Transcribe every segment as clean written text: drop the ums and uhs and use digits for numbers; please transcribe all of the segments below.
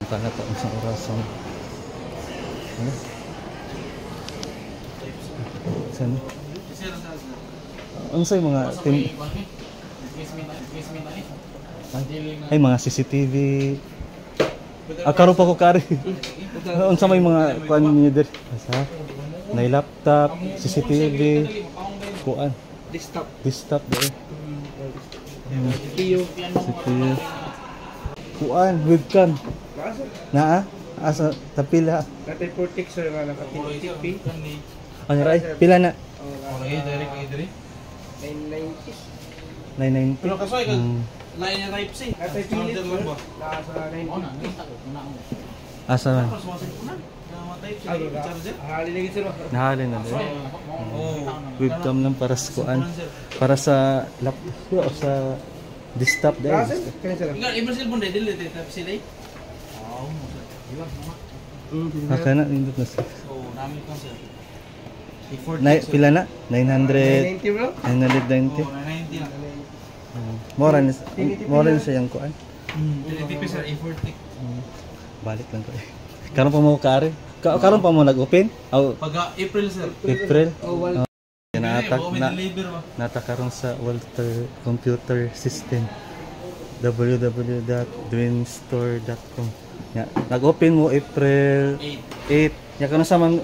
Kana ta sa orason. Ano? Saan? Unsay mga ay mga CCTV. Karon pa ko kari. Unsa may mga kuan niyo dir? Asa? Nay laptop, CCTV, kuan. Desktop dai. CPU. Kuan webcam. Naa asa tapila. Natay portik sir nga naka-TP. Ano ray? Pila na? Lagi diri. 990. 990. Pero kasoy lain niya type C. Natay pilit sir. Nasa 990. Asa man? Hali lagi sir. Nahalin na din. Webcam lang para sa kuan. Para sa laptop o sa desktop dai. Ikaw i-Brazil mo dili type C dai. Kana nindot na sir. So namin ko sir. Pila na? 900. 990 bro. 990. 90 lang. More na siya yung kuan. TP sir i40. Balik lang ko. Karon pa mo kare. Karon pa mo nag-open? Pag April sir. April. Naatak na. Natakaroon sa Walter Computer System. www.dwinstore.com. Ya, nag-open mo April 8. Ya kano sa man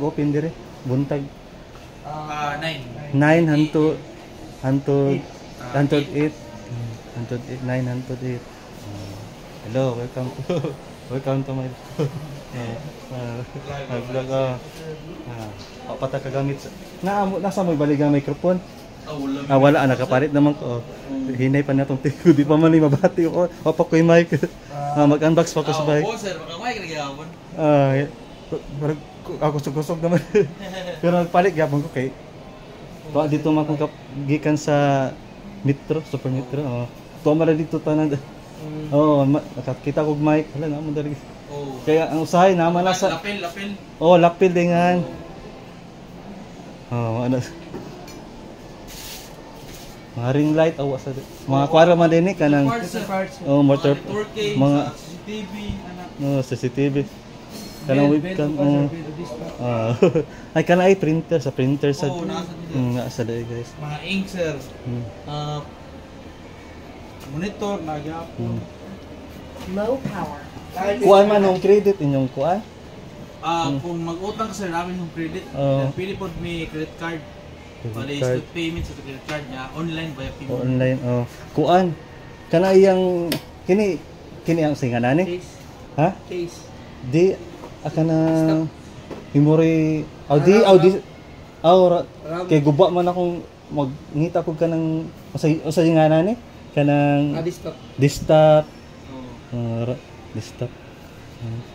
open dire? Buntag. 9. 9 hantod 8. 908. Hello, welcome to my vlog. Pata kagamit nasa mo baligang microphone. Wala nakapalit naman ko. Hinay pa natong tigo, di pa man ni mabati ko. Pa ko yung mic. Mag-unbox pa ko sa bike. Oo, sir, maka-mic na gyapon. Ako kusog naman. Pero nagpalit gyapon ko kay dito man ko gikan sa Metro, Super Metro. Tuwa man dito tanan. Nakakita ko mic. Wala na mo dali. Kaya ang usahay naman na sa lapel. lapil dingan. Ano mga ring light sa mga kwara man din kanang motor mga CCTV CCTV kanang webcam ay kanang ay printer sa nasa dai guys mga ink sir monitor na gyapon Low power. kuan man ng credit inyong kuan kung mag-utang sir namin ng credit pili po may credit card para instant payment sa credit card niya online via PayPal. Online kuan kana iyang kini ang singanan ni ha Case. di akana himori kay guba man akong magngita ko kanang usa singanan ni kanang desktop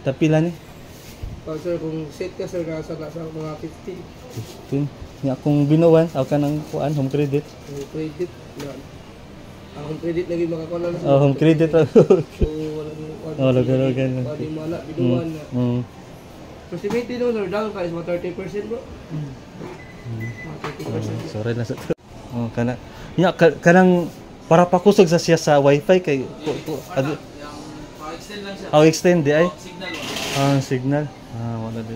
tapila ni Sir, kung set ka sir nasa mga 15. Nya akong binuwan aw kanang kuan home credit. Credit na. Home credit lagi makakuha na. Home credit. So wala ganun. Pwede mo na binuwan na. Estimate no sir down ka is 30% bro. 30%. Sorry na sa. Kana. Nya kanang para pakusog sa siya sa wifi kay extend lang siya. extend di ay. Signal. Signal. Wala din.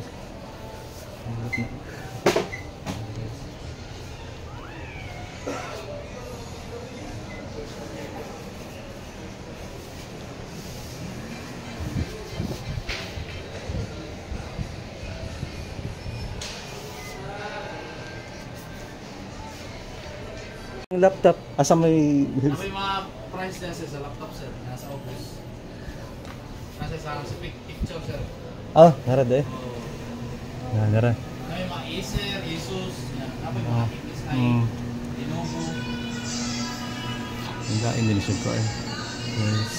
Laptop asa may mga price na sa laptop sir nasa office. Nasa sa picture sir. Narad eh. Narad. May mga Acer, Asus, may mga MSI, Lenovo. Hindi Indonesian ko eh. Yes.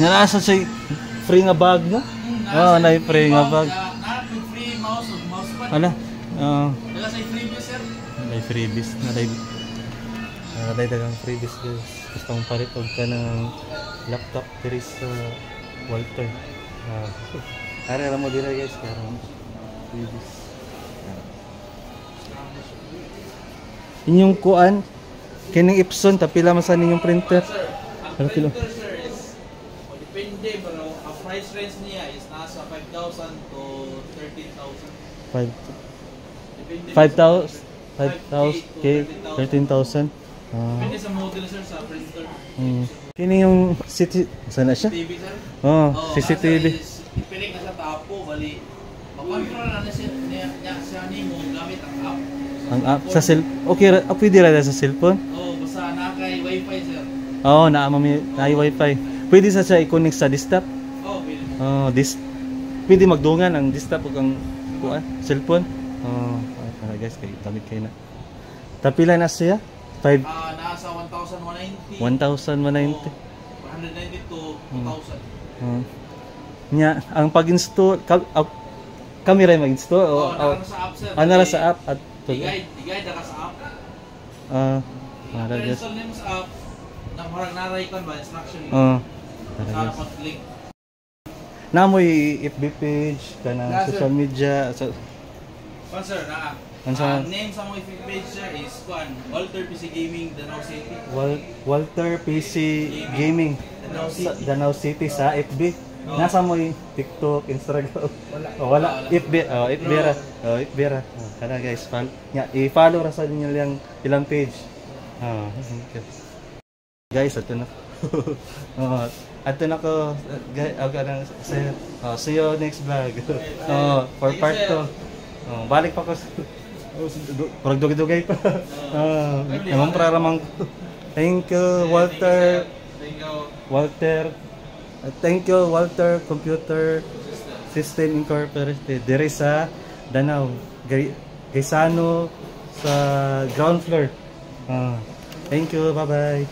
Nasa sa free nga bag no? Na free nga bag. Free mouse o mousepad. Ala. Wala sa freebies sir. May freebies na live. Dagang freebies guys. Gusto mong palit ka ng laptop diri sa Walter. Ara mo dira guys karon freebies. Inyong kuan kining Epson tapila man sa ninyong printer. Sir, ang Ano kilo? printer sir is, depende, pero ang price range niya is nasa 5,000 to 13,000. 5,000 Depende 5,000 K 13,000. Depende sa model sir sa printer. Kini yung city sana siya? TV sir? Oh, CCTV. Piling na sa tapo, bali. Makontrol na niya siya ni mo gamit ang app. Ang app sa cell. Okay, pwede ra sa cellphone? Basta na kay wifi sir. Oo, na wifi. Pwede sa siya i-connect sa desktop. Pwede. Pwede magdungan ang desktop ug ang cellphone. Guys, kay gamit kay na. Tapila na siya? Nasa 1,190. 1,190. 190 to 2,000. Nya, ang pag-install camera mag-install nara sa app sir. Nara sa app at i-guide ka sa app. guys. Install nimo sa app. Nang naray kon ba instruction. Sa pag-link. Namoy FB page kana social media so Sir, name sa mga page sir is Walter PC Gaming Danau City. Walter PC Gaming Danau City sa FB. Nasa mo TikTok, Instagram. Wala. FB ra. FB ra. Kana guys, i-follow ra sa inyo ilang page. Okay. Guys, ato na. Ato na ko guys, see you next vlog. For part 2. Balik pa ko. Parang dugay-dugay pa. Naman praramang. Thank you, Walter. Thank you, Walter Computer System Incorporated. Dire sa Danau, Gaisano sa ground floor. Thank you, bye-bye.